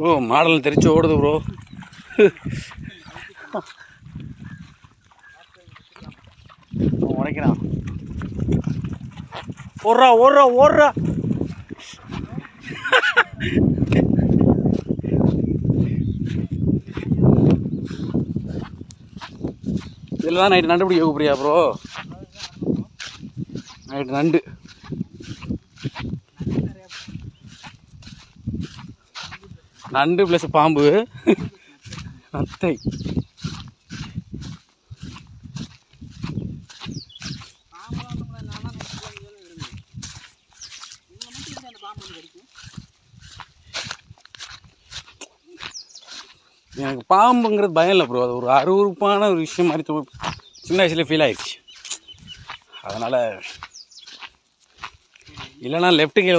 ஓ model தெரிச்சு ஓடுது bro. உடைக்கிறான். ஓடுறா ஓடுறா ஓடுறா. இதில் தான் நைட்டு நண்டு பிடிக்க கூப்பிடுறியா ப்ரோ? நைட்டு நண்டு நண்டு ப்ளஸ் பாம்பு நத்தை. எனக்கு பாம்புங்கிறது பயம் இல்லை ப்ரோ. அது ஒரு அருவருப்பான ஒரு விஷயம் மாதிரி சின்ன வயசுல ஃபீல் ஆயிடுச்சு. அதனால் இல்லைனா லெஃப்ட்டு கீழே